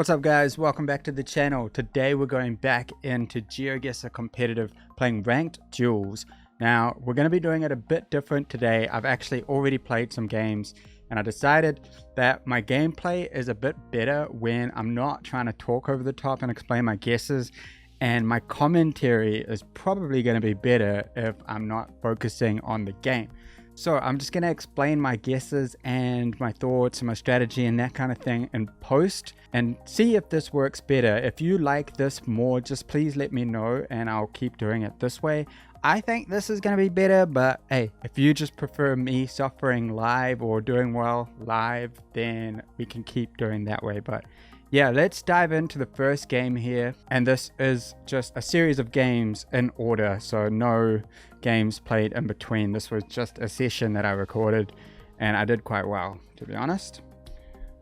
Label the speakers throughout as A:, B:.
A: What's up guys, welcome back to the channel. Today we're going back into GeoGuessr competitive, playing ranked duels. Now we're going to be doing it a bit different today. I've actually already played some games and I decided that my gameplay is a bit better when I'm not trying to talk over the top and explain my guesses, and my commentary is probably going to be better if I'm not focusing on the game. So I'm just going to explain my guesses and my thoughts and my strategy and that kind of thing in post and see if this works better. If you like this more, just please let me know and I'll keep doing it this way. I think this is going to be better, but hey, if you just prefer me suffering live or doing well live, then we can keep doing that way. But yeah, let's dive into the first game here, and this is just a series of games in order, so no games played in between. This was just a session that I recorded and I did quite well, to be honest.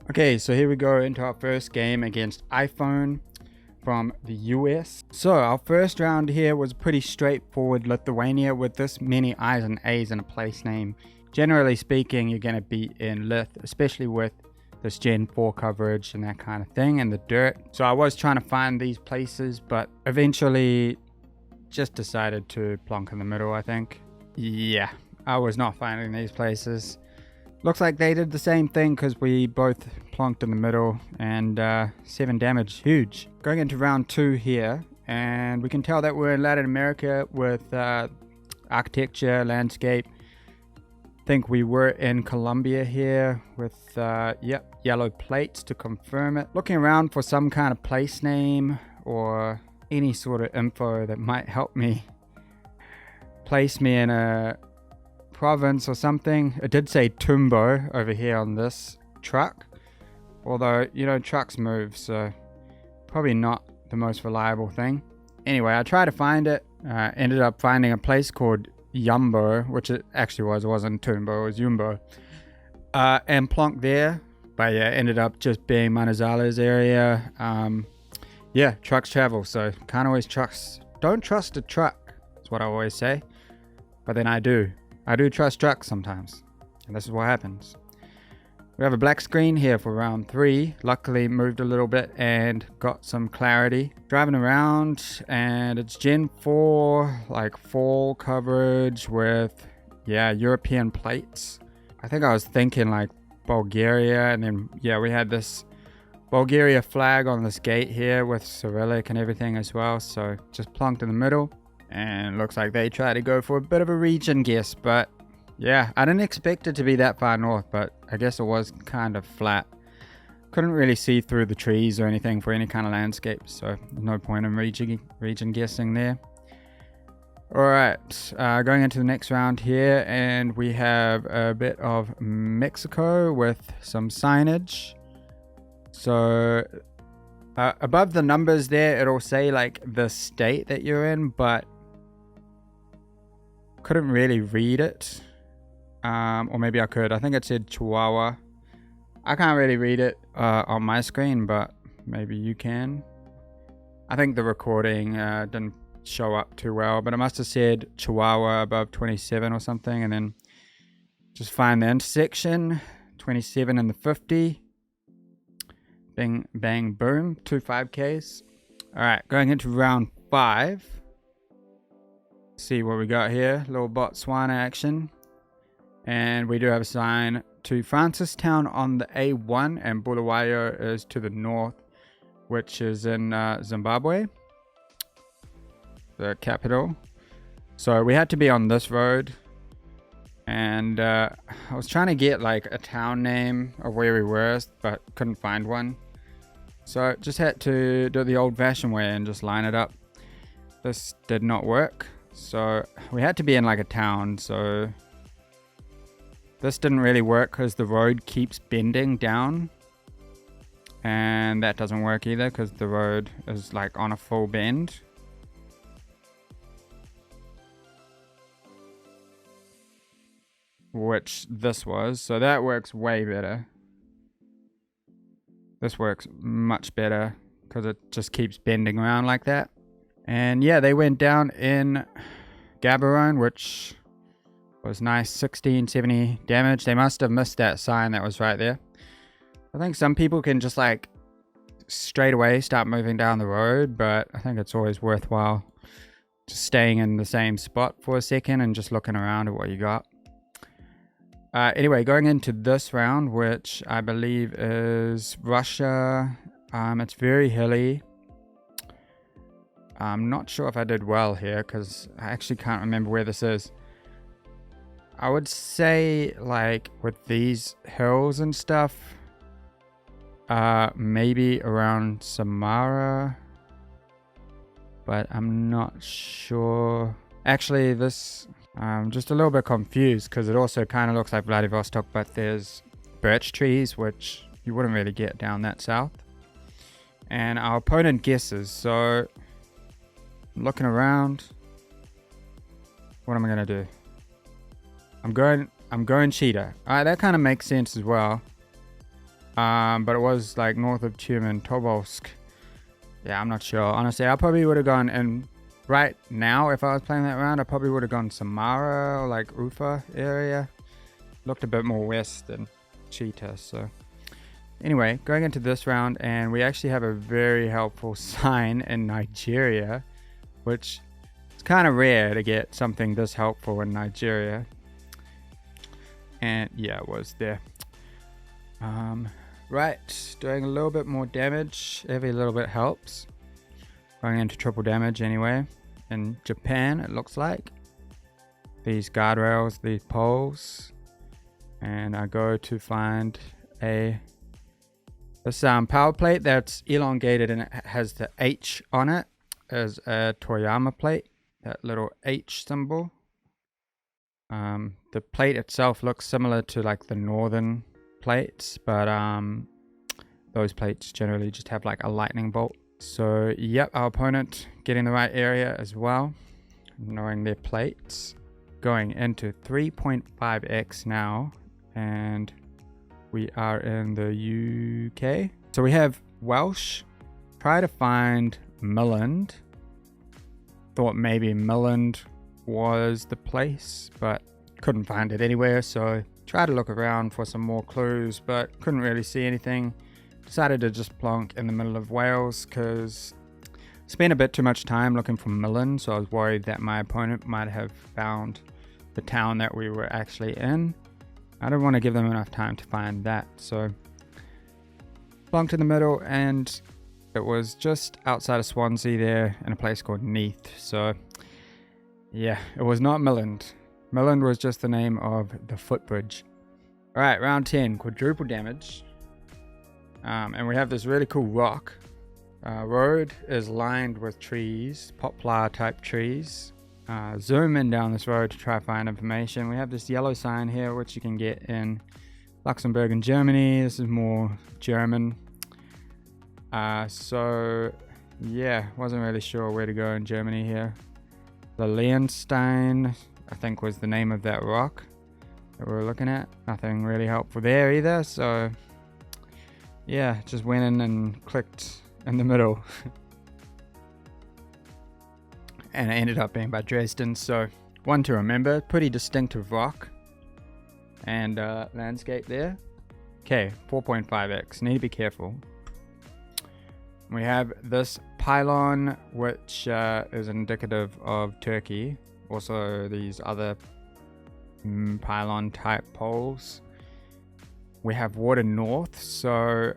A: Okay, so here we go into our first game against iPhone from the US. So our first round here was pretty straightforward. Lithuania, with this many I's and A's in a place name, generally speaking, you're going to be in Lith, especially with this Gen 4 coverage and that kind of thing, and the dirt. So I was trying to find these places, but eventually just decided to plonk in the middle, I think. Yeah, I was not finding these places. Looks like they did the same thing because we both plonked in the middle, and 7 damage, huge. Going into round 2 here, and we can tell that we're in Latin America with architecture, landscape. Think we were in Colombia here with yep, yellow plates to confirm it. Looking around for some kind of place name or any sort of info that might help me place me in a province or something. It did say Tumbo over here on this truck, although, you know, trucks move, so probably not the most reliable thing. Anyway, I tried to find it, ended up finding a place called Yumbo, which it actually was. It wasn't Tumbo, it was Yumbo, and plonked there. But yeah, ended up just being Manizales area. Yeah, trucks travel, so can't always trust. Don't trust a truck, is what I always say. But then I do trust trucks sometimes, and this is what happens. We have a black screen here for round 3. Luckily moved a little bit and got some clarity. Driving around, and it's Gen 4, like fall coverage with, yeah, European plates. I think I was thinking like Bulgaria, and then, yeah, we had this Bulgaria flag on this gate here with Cyrillic and everything as well. So just plonked in the middle, and looks like they tried to go for a bit of a region guess, but yeah, I didn't expect it to be that far north, but I guess it was kind of flat. Couldn't really see through the trees or anything for any kind of landscape, so no point in region guessing there. Alright, going into the next round here, and we have a bit of Mexico with some signage. So above the numbers there, it'll say like the state that you're in, but couldn't really read it. Or maybe I could. I think it said Chihuahua. I can't really read it on my screen, but maybe you can. I think the recording didn't show up too well, but it must have said Chihuahua above 27 or something, and then just find the intersection, 27 and the 50. Bing, bang, boom, 2 5Ks. Alright, going into round 5. See what we got here. Little Botswana action. And we do have a sign to Francistown on the A1, and Bulawayo is to the north, which is in Zimbabwe, the capital. So we had to be on this road, and I was trying to get like a town name of where we were, but couldn't find one. So just had to do it the old-fashioned way and just line it up. This did not work, so we had to be in like a town. So this didn't really work because the road keeps bending down, and that doesn't work either because the road is like on a full bend. Which this was, so that works way better. This works much better because it just keeps bending around like that. And yeah, they went down in Gaborone, which was nice, 1670 damage. They must have missed that sign that was right there. I think some people can just like straight away start moving down the road, but I think it's always worthwhile just staying in the same spot for a second and just looking around at what you got. Anyway, going into this round, which I believe is Russia. It's very hilly. I'm not sure if I did well here because I actually can't remember where this is. I would say, like, with these hills and stuff, maybe around Samara, but I'm not sure. Actually, this, I'm just a little bit confused because it also kind of looks like Vladivostok, but there's birch trees, which you wouldn't really get down that south. And our opponent guesses, so I'm looking around. What am I gonna do? I'm going cheetah. Alright, that kind of makes sense as well. But it was like north of Tumen, Tobolsk. Yeah, I'm not sure. Honestly, I probably would have gone, and right now, if I was playing that round, I probably would have gone Samara or like Ufa area. Looked a bit more west than cheetah, so. Anyway, going into this round, and we actually have a very helpful sign in Nigeria, which is kind of rare to get something this helpful in Nigeria. And yeah, it was there. Right, doing a little bit more damage. Every little bit helps. Going into triple damage anyway. In Japan, it looks like. These guardrails, these poles. And I go to find this power plate that's elongated and it has the H on it. As a Toyama plate. That little H symbol. The plate itself looks similar to like the northern plates, but those plates generally just have like a lightning bolt. So yep, our opponent getting the right area as well, knowing their plates. Going into 3.5x now, and we are in the UK. So we have Welsh. Try to find Milland. Thought maybe Milland was the place, but couldn't find it anywhere, so tried to look around for some more clues, but couldn't really see anything. Decided to just plonk in the middle of Wales because spent a bit too much time looking for Milland, so I was worried that my opponent might have found the town that we were actually in. I didn't want to give them enough time to find that, so plonked in the middle, and it was just outside of Swansea there in a place called Neath. So yeah, it was not Milland. Milland was just the name of the footbridge. Alright, round 10, quadruple damage. And we have this really cool rock. Road is lined with trees, poplar type trees. Zoom in down this road to try to find information. We have this yellow sign here, which you can get in Luxembourg and Germany. This is more German. So yeah, wasn't really sure where to go in Germany here. The Leonstein, I think, was the name of that rock that we were looking at. Nothing really helpful there either, so yeah, just went in and clicked in the middle. And it ended up being by Dresden, so one to remember. Pretty distinctive rock and landscape there. Okay, 4.5x, need to be careful. We have this pylon, which is indicative of Turkey. Also these other pylon type poles. We have water north, so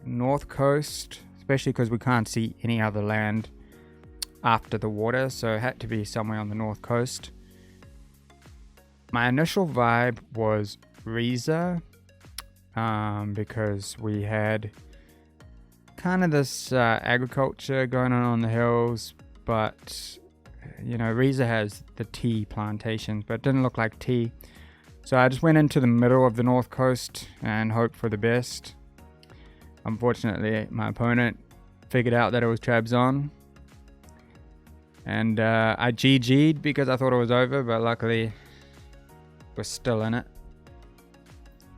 A: north coast, especially because we can't see any other land after the water, so it had to be somewhere on the north coast. My initial vibe was Riesa, because we had kind of this agriculture going on the hills, but you know, Riesa has the tea plantations, but it didn't look like tea. So I just went into the middle of the north coast and hoped for the best. Unfortunately, my opponent figured out that it was Trabzon, and I GG'd because I thought it was over, but luckily we're still in it.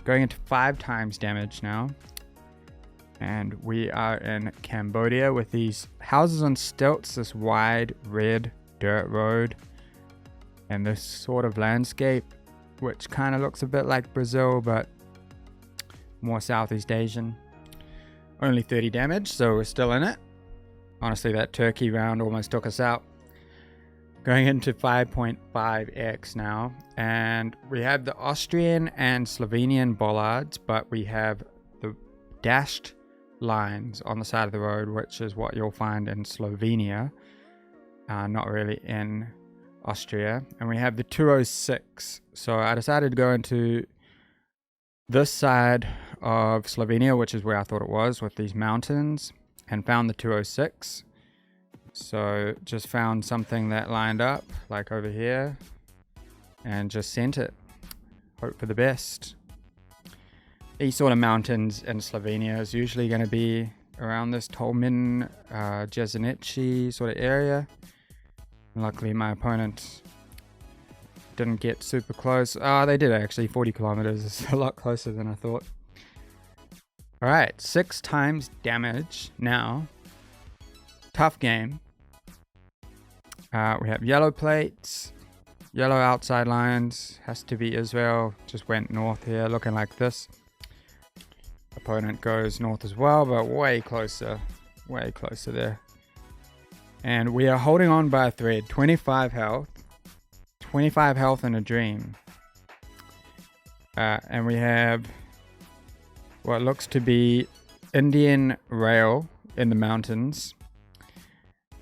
A: Going into 5 times damage now. And we are in Cambodia with these houses on stilts, this wide red dirt road, and this sort of landscape, which kind of looks a bit like Brazil, but more Southeast Asian. Only 30 damage, so we're still in it. Honestly, that turkey round almost took us out. Going into 5.5x now, and we have the Austrian and Slovenian bollards, but we have the dashed lines on the side of the road, which is what you'll find in Slovenia, not really in Austria. And we have the 206. So I decided to go into this side of Slovenia, which is where I thought it was, with these mountains, and found the 206. So just found something that lined up, like over here, and just sent it. Hope for the best. These sort of mountains in Slovenia is usually going to be around this Tolmin, Jesenici sort of area. Luckily my opponent didn't get super close. They did actually. 40 kilometers is a lot closer than I thought. Alright, 6 times damage now. Tough game. We have yellow plates, yellow outside lines, has to be Israel, just went north here, looking like this. Opponent goes north as well, but way closer there. And we are holding on by a thread. 25 health in a dream. And we have what looks to be Indian rail in the mountains.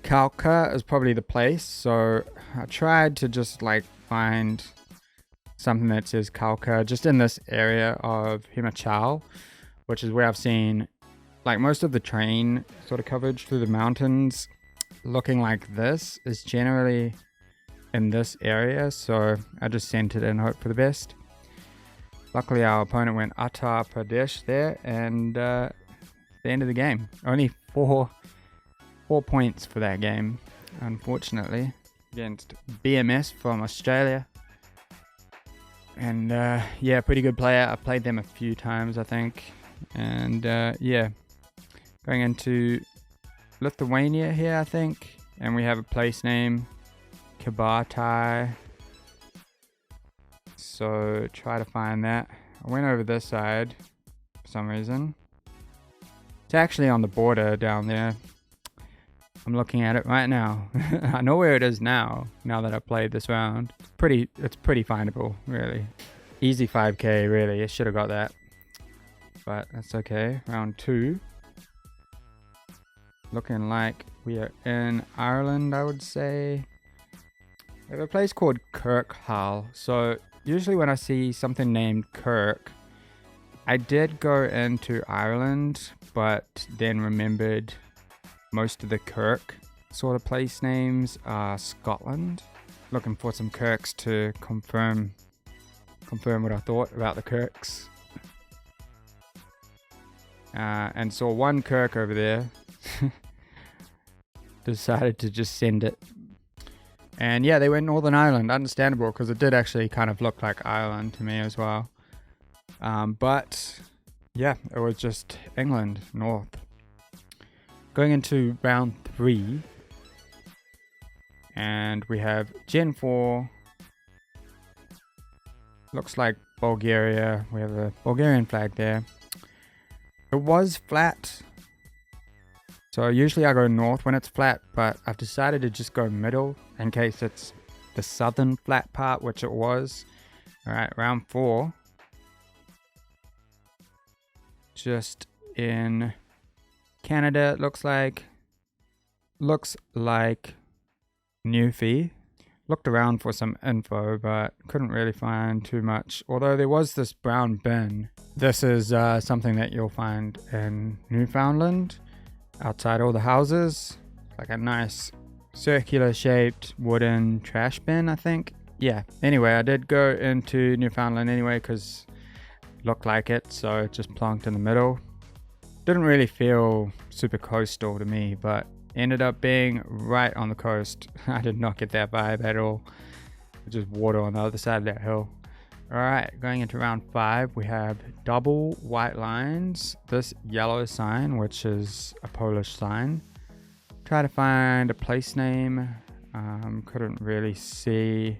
A: Kalka is probably the place, so I tried to just like find something that says Kalka just in this area of Himachal, which is where I've seen like most of the train sort of coverage through the mountains looking like this is generally in this area, so I just sent it and hope for the best. Luckily our opponent went Uttar Pradesh there, and the end of the game. Only 4 points for that game, unfortunately, against BMS from Australia. And yeah, pretty good player. I played them a few times, I think. And yeah, going into Lithuania here, I think. And we have a place name, Kabatai. So try to find that. I went over this side for some reason. It's actually on the border down there. I'm looking at it right now. I know where it is now that I've played this round. It's pretty findable, really. Easy 5k, really. I should have got that. But that's okay. Round 2. Looking like we are in Ireland, I would say. We have a place called Kirkhall. So usually when I see something named Kirk, I did go into Ireland, but then remembered most of the Kirk sort of place names are Scotland. Looking for some Kirks to confirm what I thought about the Kirks. And saw one Kirk over there. Decided to just send it. And yeah, they went Northern Ireland. Understandable, because it did actually kind of look like Ireland to me as well. But yeah, it was just England, North. Going into round 3, and we have Gen 4. Looks like Bulgaria. We have a Bulgarian flag there. It was flat, so usually I go north when it's flat, but I've decided to just go middle in case it's the southern flat part, which it was. Alright, round 4. Just in Canada, it looks like Newfie. Looked around for some info, but couldn't really find too much. Although there was this brown bin. This is something that you'll find in Newfoundland, outside all the houses. Like a nice circular shaped wooden trash bin, I think. Yeah, anyway, I did go into Newfoundland anyway because it looked like it, so it just plonked in the middle. Didn't really feel super coastal to me, but ended up being right on the coast. I did not get that vibe at all. Just water on the other side of that hill. Alright, going into round 5, we have double white lines. This yellow sign, which is a Polish sign. Try to find a place name. Couldn't really see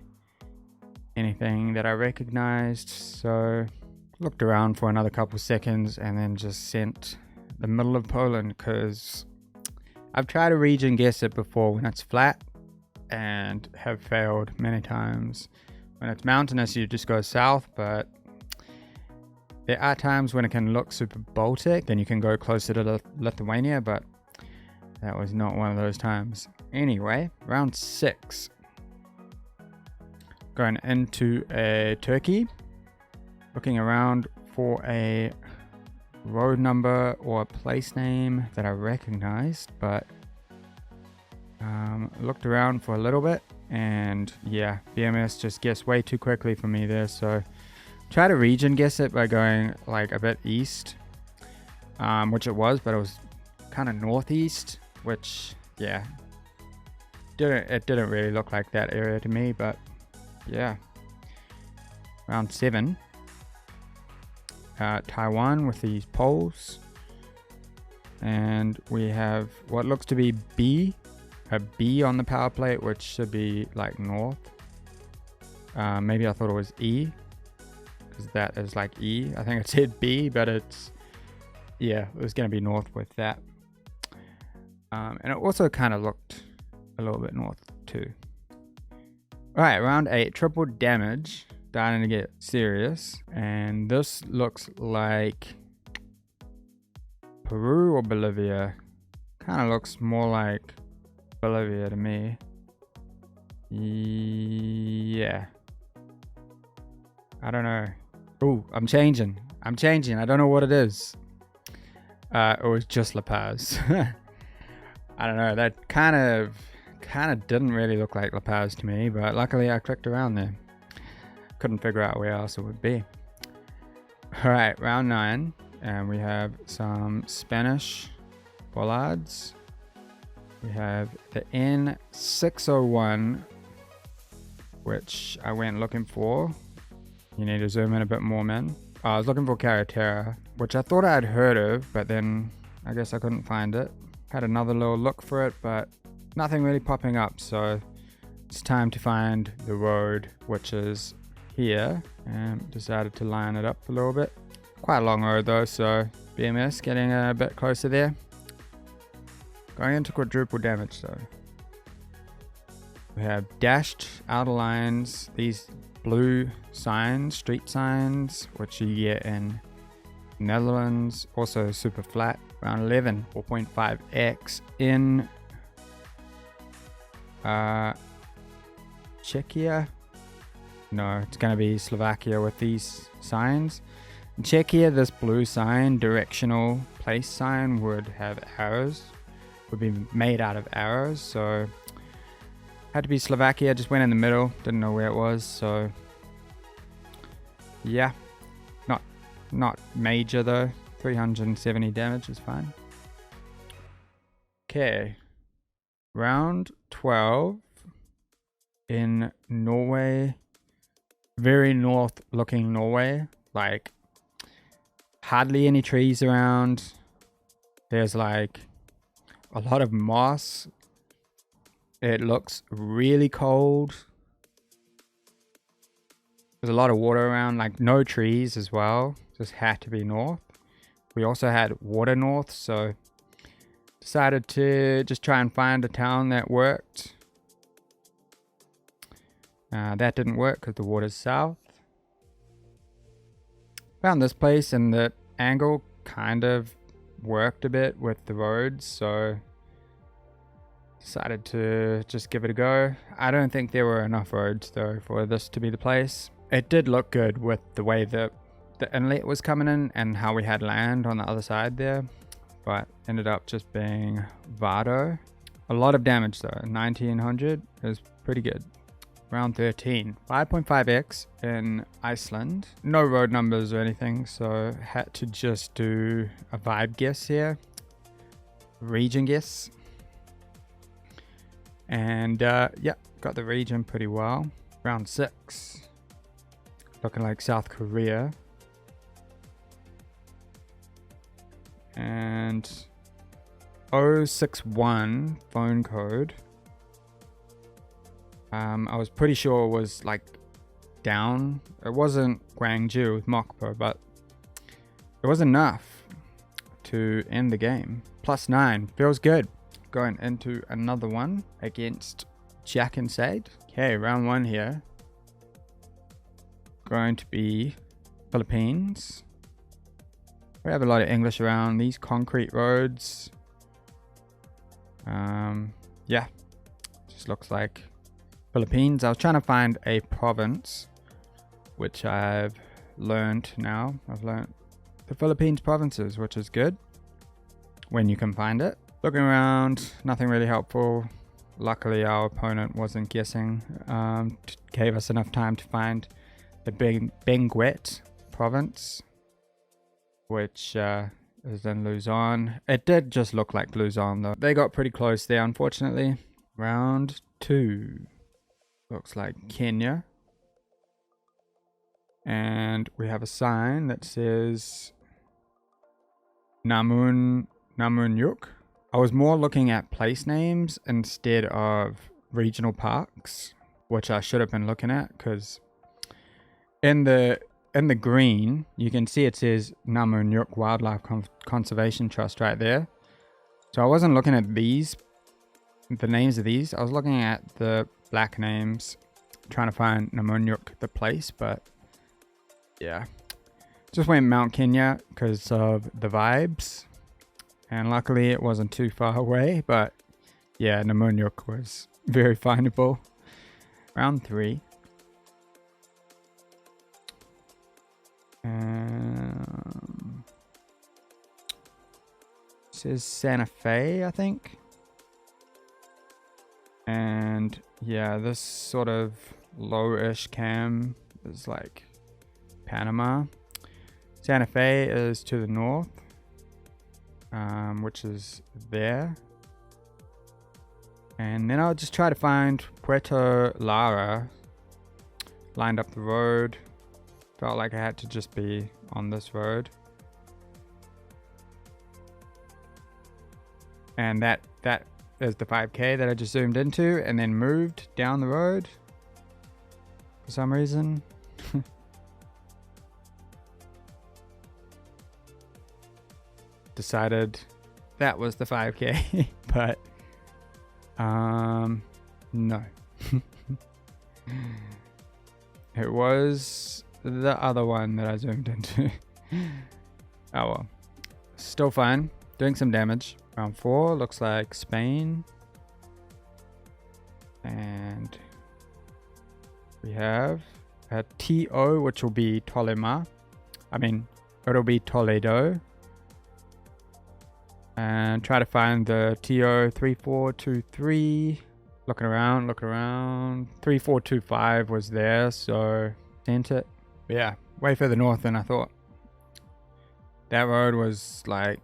A: anything that I recognized, so looked around for another couple seconds and then just sent the middle of Poland, because I've tried to region guess it before when it's flat and have failed many times. When it's mountainous, you just go south, but there are times when it can look super Baltic, then you can go closer to Lithuania, but that was not one of those times. Anyway, round 6. Going into a Turkey, looking around for a road number or a place name that I recognized, but looked around for a little bit, and yeah, BMS just guessed way too quickly for me there, so try to region guess it by going like a bit east, which it was, but it was kind of northeast, which yeah, it didn't really look like that area to me, but yeah. Round 7, Taiwan with these poles, and we have what looks to be a B on the power plate, which should be like north. Maybe I thought it was E, because that is like E. I think it said B, but it's, yeah, it was going to be north with that. And it also kind of looked a little bit north too. Alright, round 8, triple damage, starting to get serious, and this looks like Peru or Bolivia. Kind of looks more like Bolivia to me. Yeah. I don't know. Ooh, I'm changing. I don't know what it is. It was just La Paz. I don't know. That kind of didn't really look like La Paz to me, but luckily I clicked around there. Couldn't figure out where else it would be. Alright, round 9, and we have some Spanish bollards. We have the N601, which I went looking for. You need to zoom in a bit more, man. I was looking for Carretera, which I thought I'd heard of, but then I guess I couldn't find it. Had another little look for it, but nothing really popping up, so it's time to find the road, which is here, and decided to line it up a little bit. Quite a long road though, so BMS getting a bit closer there. Going into quadruple damage though. We have dashed outer lines, these blue signs, street signs, which you get in Netherlands, also super flat. Round 11, 4.5x in Czechia. No, it's going to be Slovakia with these signs. In Czechia, this blue sign, directional place sign, would have arrows, would be made out of arrows, so had to be Slovakia. Just went in the middle, didn't know where it was, so yeah, not major though. 370 damage is fine. Okay, round 12 in Norway, very north looking Norway, like hardly any trees around. There's like a lot of moss. It looks really cold. There's a lot of water around, like no trees as well. Just had to be north. We also had water north, so decided to just try and find a town that worked. That didn't work because the water's south. Found this place, and the angle kind of worked a bit with the roads, so decided to just give it a go. I don't think there were enough roads though for this to be the place. It did look good with the way that the inlet was coming in and how we had land on the other side there, but ended up just being Vado. A lot of damage though, 1900 is pretty good. Round 13, 5.5x in Iceland. No road numbers or anything, so had to just do a vibe guess here. Region guess. And yeah, got the region pretty well. Round 6. Looking like South Korea. And 061 phone code. I was pretty sure it was like down. It wasn't Gwangju with Mokpo, but it was enough to end the game. +9, feels good. Going into another one against Jack and Sade. Okay, round 1 here. Going to be Philippines. We have a lot of English around these concrete roads. Yeah, just looks like Philippines. I was trying to find a province, which I've learned now. I've learned the Philippines provinces, which is good when you can find it. Looking around, nothing really helpful. Luckily, our opponent wasn't guessing. Gave us enough time to find the Benguet province, which is in Luzon. It did just look like Luzon though. They got pretty close there, unfortunately. Round 2. Looks like Kenya. And we have a sign that says Namunyuk. I was more looking at place names instead of regional parks, which I should have been looking at, because in the green you can see it says Namunyuk Wildlife Conservation Trust right there. So I wasn't looking at these, the names of these. I was looking at the black names, trying to find Namunyuk, the place. But yeah, just went Mount Kenya because of the vibes, and luckily it wasn't too far away. But yeah, Namunyuk was very findable. Round 3. Says Santa Fe, I think. And yeah, this sort of low-ish cam is like Panama. Santa Fe is to the north, which is there. And then I'll just try to find Puerto Lara. Lined up the road. Felt like I had to just be on this road. And that is the 5K that I just zoomed into and then moved down the road for some reason. Decided that was the 5K, but no. It was the other one that I zoomed into. Oh well, still fine. Doing some damage. Round 4 looks like Spain, and we have a TO, which will be Tolima. I mean, it'll be Toledo. And try to find the TO 3423. Looking around. 3425 was there, so sent it. But yeah, way further north than I thought. That road was like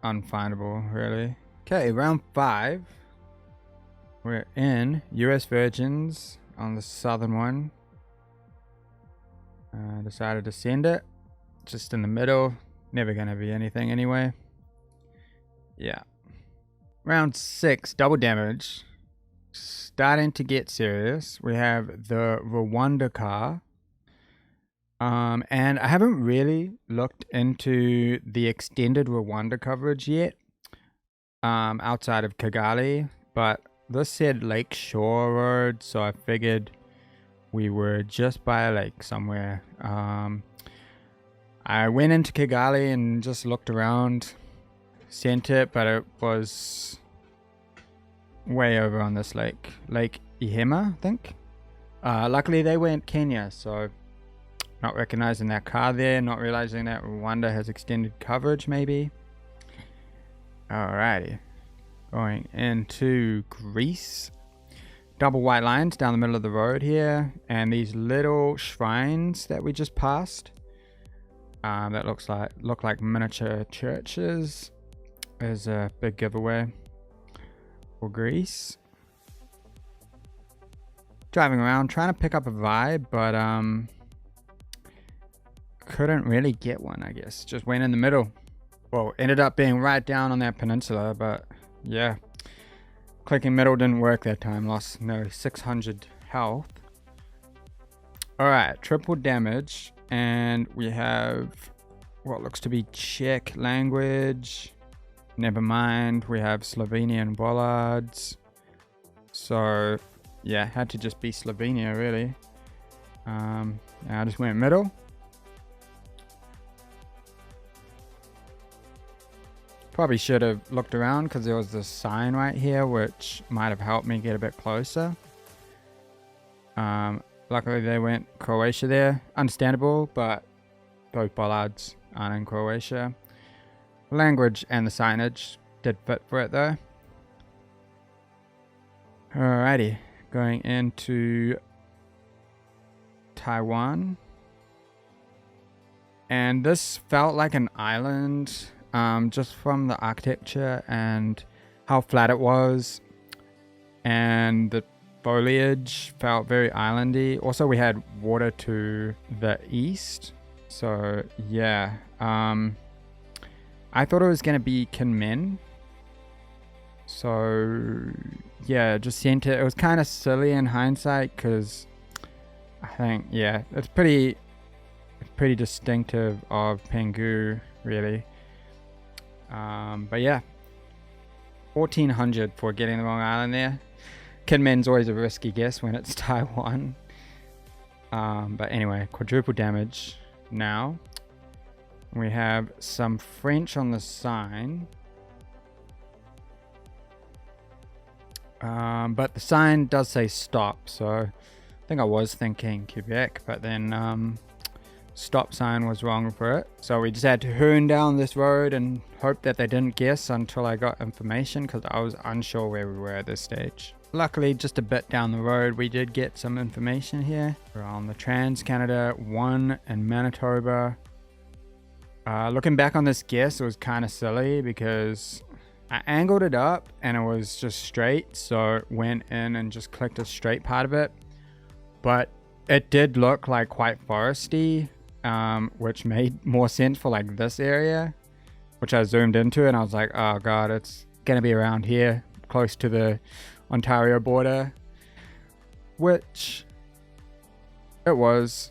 A: unfindable, really. Okay, round 5. We're in US Virgins on the southern one. Decided to send it. Just in the middle. Never gonna be anything anyway. Yeah. Round 6, double damage. Starting to get serious. We have the Rwanda car. And I haven't really looked into the extended Rwanda coverage yet. Outside of Kigali. But this said Lake Shore Road, so I figured we were just by a lake somewhere. I went into Kigali and just looked around. Sent it, but it was way over on this lake. Lake Ihema, I think. Luckily they went Kenya, so not recognizing that car there, not realizing that Rwanda has extended coverage maybe. Alrighty. Going into Greece. Double white lines down the middle of the road here, and these little shrines that we just passed. That look like miniature churches. Is a big giveaway for Greece. Driving around trying to pick up a vibe, but couldn't really get one, I guess. Just went in the middle. Well, ended up being right down on that peninsula, but yeah. Clicking middle didn't work that time. Lost nearly 600 health. Alright, triple damage, and we're what looks to be Czech language. Never mind, we have Slovenian bollards. So yeah, had to just be Slovenia really. I just went middle. Probably should have looked around because there was this sign right here which might have helped me get a bit closer. Luckily they went Croatia there. Understandable, but both bollards aren't in Croatia. Language and the signage did fit for it though. Alrighty, going into Taiwan. And this felt like an island, just from the architecture and how flat it was. And the foliage felt very islandy. Also, we had water to the east. So, yeah. I thought it was going to be Kinmen. So, yeah, just sent it. It was kind of silly in hindsight because I think, yeah, it's pretty distinctive of Penghu, really. But yeah, 1400 for getting the wrong island there. Kinmen's always a risky guess when it's Taiwan. But anyway, quadruple damage now. We have some French on the sign. But the sign does say stop, so I think I was thinking Quebec, but then stop sign was wrong for it. So we just had to hoon down this road and hope that they didn't guess until I got information, because I was unsure where we were at this stage. Luckily, just a bit down the road, we did get some information here. We're on the Trans-Canada 1 in Manitoba. Looking back on this guess, it was kind of silly because I angled it up and it was just straight, so it went in and just clicked a straight part of it. But it did look like quite foresty, which made more sense for like this area, which I zoomed into and I was like, oh god, it's gonna be around here, close to the Ontario border, which it was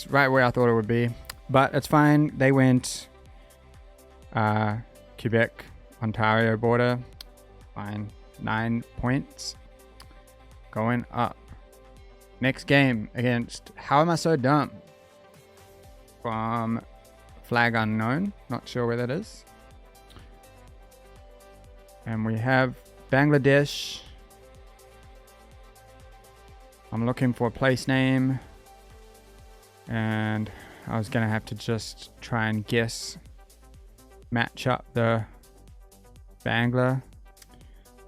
A: right where I thought it would be. But it's fine. They went Quebec, Ontario border. Fine. 9 points. Going up. Next game against How Am I So Dumb? From Flag Unknown. Not sure where that is. And we have Bangladesh. I'm looking for a place name. And I was going to have to just try and guess, match up the Bangla.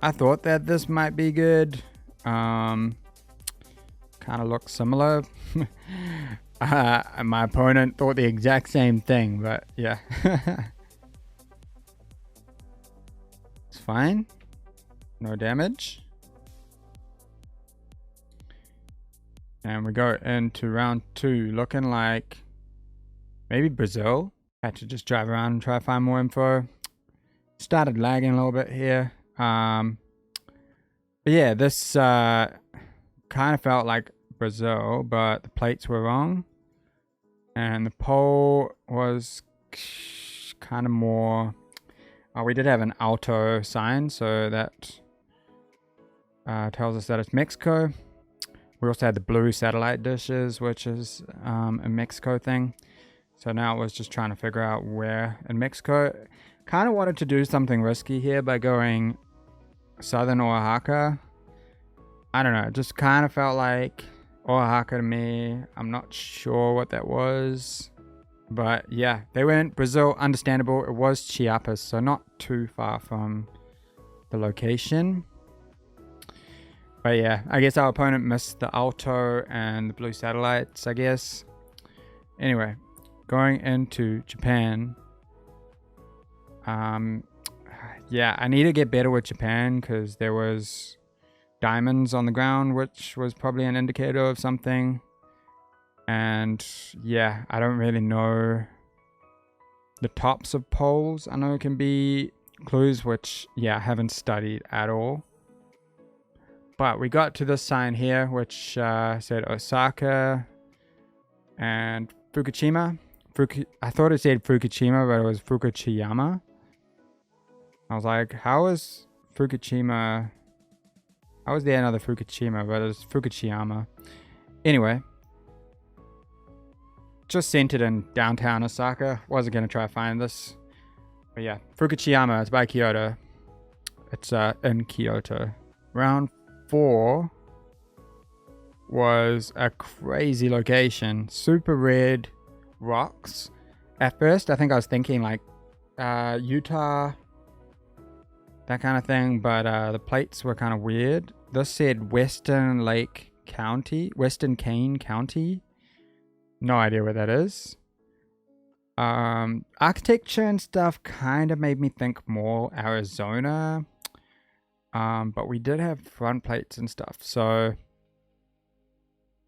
A: I thought that this might be good. Kind of looks similar. My opponent thought the exact same thing, but yeah. It's fine. No damage. And we go into round 2, looking like maybe Brazil. Had to just drive around and try to find more info. Started lagging a little bit here. But yeah, this kind of felt like Brazil, but the plates were wrong. And the pole was kind of more... we did have an alto sign, so that tells us that it's Mexico. We also had the blue satellite dishes, which is a Mexico thing. So now it was just trying to figure out where in Mexico. Kind of wanted to do something risky here by going southern Oaxaca. I don't know, it just kind of felt like Oaxaca to me. I'm not sure what that was. But yeah, they went Brazil, understandable. It was Chiapas, so not too far from the location. But yeah, I guess our opponent missed the alto and the blue satellites, I guess. Anyway, going into Japan. Yeah, I need to get better with Japan because there was diamonds on the ground, which was probably an indicator of something. And yeah, I don't really know the tops of poles. I know it can be clues, which yeah, I haven't studied at all. But we got to this sign here, which said Osaka and Fukushima. I thought it said Fukushima, but it was Fukuchiyama. I was like, how is Fukushima? How is there another Fukushima? But it's Fukuchiyama. Anyway, just sent it in downtown Osaka. Wasn't gonna try to find this, but yeah, Fukuchiyama. It's by Kyoto. It's in Kyoto. Round 4 was a crazy location. Super red rocks. At first, I think I was thinking like Utah, that kind of thing, but the plates were kind of weird. This said Western Kane County. No idea where that is. Architecture and stuff kind of made me think more Arizona. But we did have front plates and stuff, so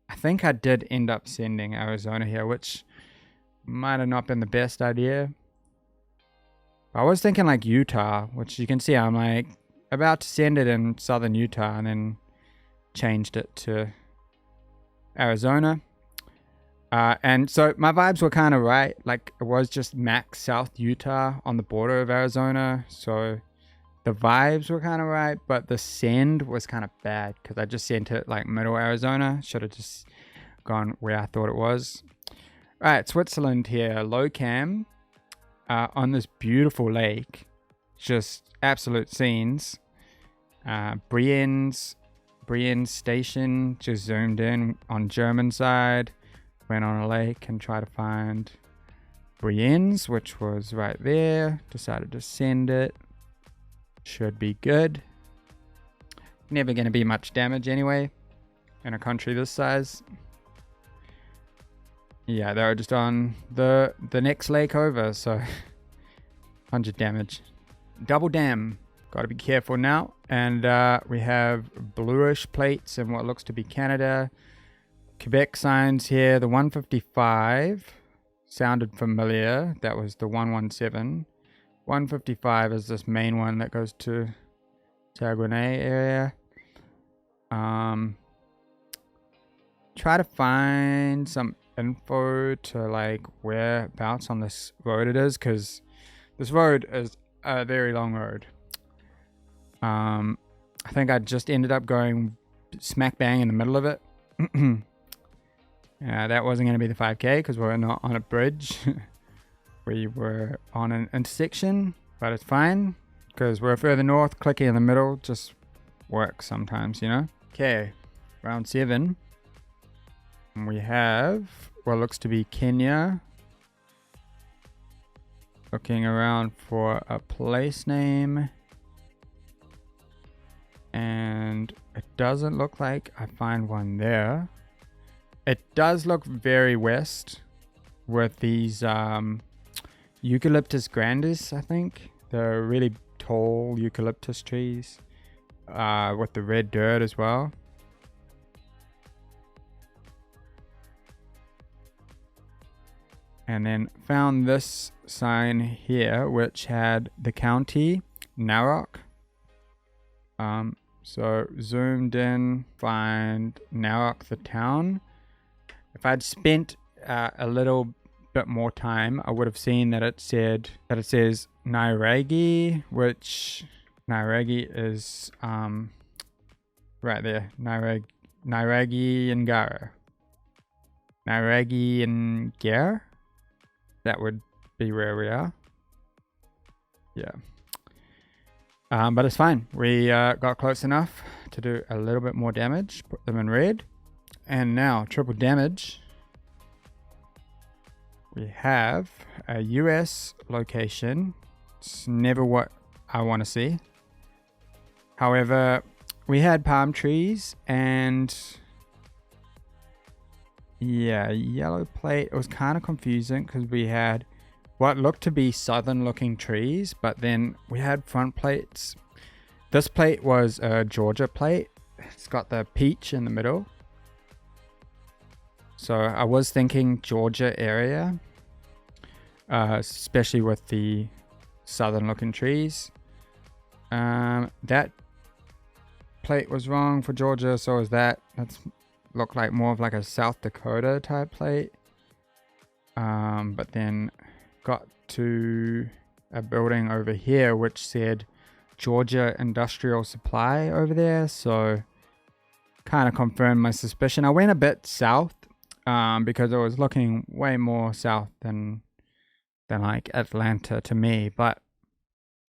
A: I think I did end up sending Arizona here, which might have not been the best idea. I was thinking like Utah, which you can see I'm like about to send it in southern Utah and then changed it to Arizona. And so my vibes were kind of right. Like it was just max South Utah on the border of Arizona. So the vibes were kind of right, but the send was kind of bad because I just sent it like middle Arizona. Should have just gone where I thought it was. All right, Switzerland here, low cam on this beautiful lake. Just absolute scenes. Brienz station, just zoomed in on German side. Went on a lake and tried to find Brienz, which was right there. Decided to send it. Should be good. Never going to be much damage anyway in a country this size. Yeah, they were just on the next lake over, so 100 damage. Double dam. Got to be careful now. And we have bluish plates in what looks to be Canada. Quebec signs here. The 155 sounded familiar. That was the 117. 155 is this main one that goes to Saguenay area. Try to find some info to like whereabouts on this road it is, because this road is a very long road. I think I just ended up going smack bang in the middle of it. That wasn't going to be the 5k because we're not on a bridge. We were on an intersection, but it's fine because we're further north. Clicking in the middle just works sometimes, you know. Okay, round 7. And we have what looks to be Kenya. Looking around for a place name. And it doesn't look like I find one there. It does look very west with these eucalyptus grandis, I think. They're really tall eucalyptus trees with the red dirt as well. And then found this sign here, which had the county, Narok. So zoomed in, find Narok, the town. If I'd spent a little bit more time, I would have seen that it says Nairagi, which Nairagi is right there. Nairagi and Gara. Nairagi and Gar. That would be where we are. Yeah. But it's fine. We got close enough to do a little bit more damage. Put them in red. And now, triple damage. We have a US location. It's never what I want to see. However, we had palm trees and yeah, yellow plate. It was kind of confusing because we had what looked to be southern looking trees, but then we had front plates. This plate was a Georgia plate. It's got the peach in the middle. So I was thinking Georgia area, especially with the southern looking trees. That plate was wrong for Georgia, so was that. That's looked like more of like a South Dakota type plate. But then got to a building over here which said Georgia Industrial Supply over there, so kind of confirmed my suspicion. I went a bit south because it was looking way more south than like Atlanta to me, but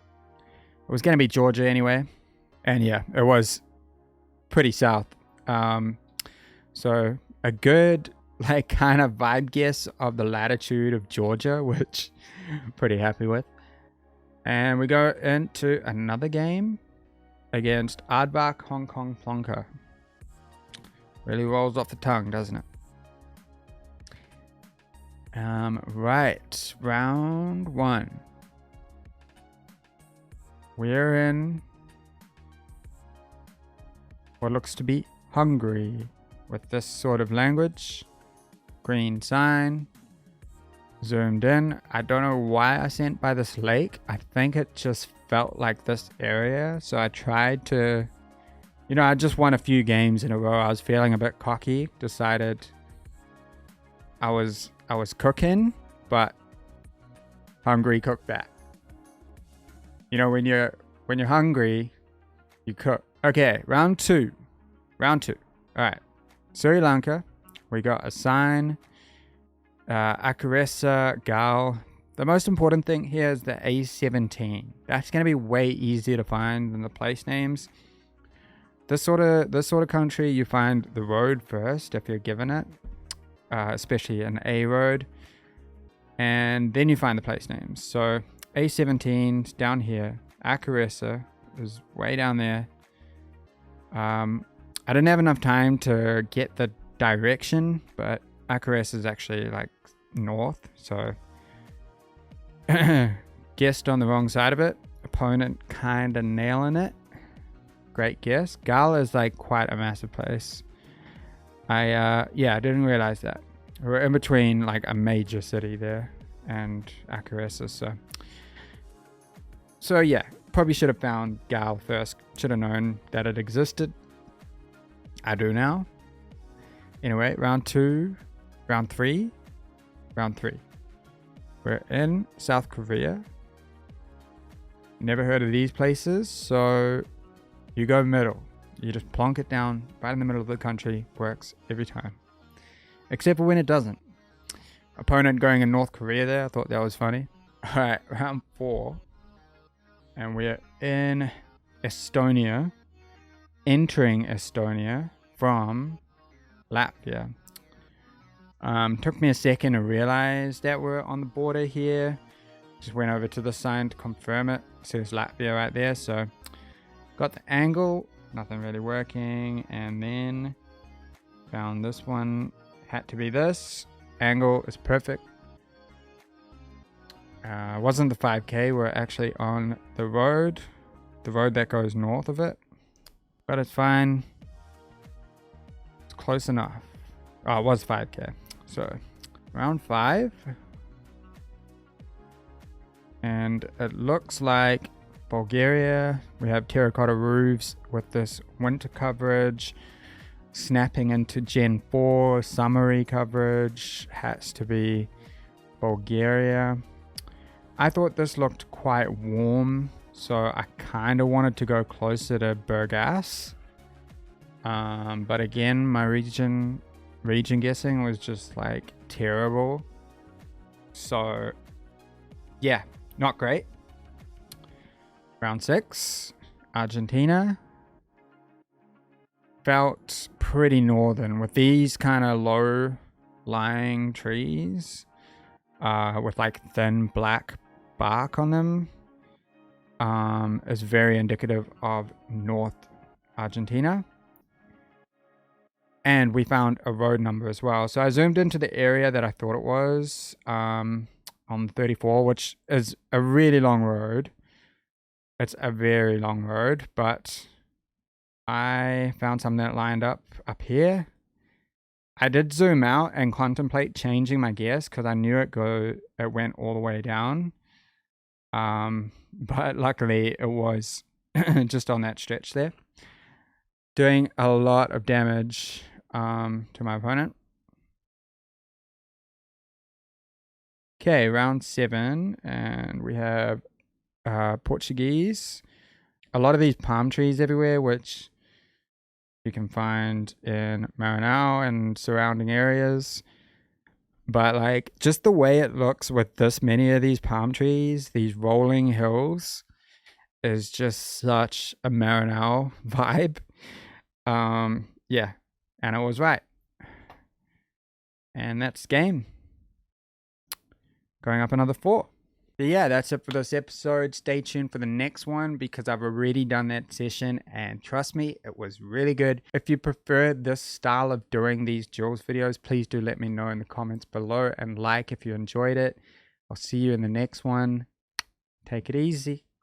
A: it was going to be Georgia anyway. And yeah, it was pretty south. So a good like kind of vibe guess of the latitude of Georgia, which I'm pretty happy with. And we go into another game against Aardvark Hong Kong Plonker. Really rolls off the tongue, doesn't it? Right, round 1. We're in what looks to be Hungary with this sort of language. Green sign. Zoomed in. I don't know why I sent by this lake. I think it just felt like this area. So I tried to, I just won a few games in a row. I was feeling a bit cocky. Decided I was cooking, but Hungary cooked back. When you're hungry, you cook. Okay, round 2. All right, Sri Lanka. We got a sign. Akaresa, Gal. The most important thing here is the A17. That's going to be way easier to find than the place names. This sort of country, you find the road first if you're given it, especially an A road, and then you find the place names. So A17's down here. Akaresa is way down there. I didn't have enough time to get the direction, but Akaresa is actually like north, so guessed on the wrong side of it. Opponent kind of nailing it. Great guess. Gala is like quite a massive place. I didn't realize that. We're in between like a major city there and Akaresa, so yeah, probably should have found Gal first. Should have known that it existed. I do now. Anyway, round 3. We're in South Korea. Never heard of these places, so you go middle. You just plonk it down right in the middle of the country. Works every time. Except for when it doesn't. Opponent going in North Korea there. I thought that was funny. Alright, round 4. And we're in Estonia. Entering Estonia from Latvia. Took me a second to realize that we're on the border here. Just went over to the sign to confirm it. It says Latvia right there. So got the angle. Nothing really working. And then found this one. Had to be this. Angle is perfect. Wasn't the 5K. We're actually on the road. The road that goes north of it. But it's fine. It's close enough. Oh, it was 5K. So, round 5. And it looks like Bulgaria. We have terracotta roofs with this winter coverage. Snapping into Gen 4 summary coverage. Has to be Bulgaria. I thought this looked quite warm. So I kind of wanted to go closer to Burgas. But again, my region guessing was just like terrible. So yeah, not great. Round 6, Argentina. Felt pretty northern with these kind of low lying trees with like thin black bark on them. Is very indicative of North Argentina. And we found a road number as well. So I zoomed into the area that I thought it was on 34, which is a really long road. It's a very long road, but I found something that lined up here. I did zoom out and contemplate changing my guess because I knew it went all the way down. But luckily it was just on that stretch there, doing a lot of damage to my opponent. Okay, round 7, and we have Portuguese. A lot of these palm trees everywhere, which you can find in Maranhão and surrounding areas. But like just the way it looks with this many of these palm trees, these rolling hills, is just such a Maranhão vibe. Yeah, and it was right. And that's game. Going up another 4. But yeah, that's it for this episode. Stay tuned for the next one because I've already done that session and trust me, it was really good. If you prefer this style of doing these duels videos, please do let me know in the comments below and like if you enjoyed it. I'll see you in the next one. Take it easy.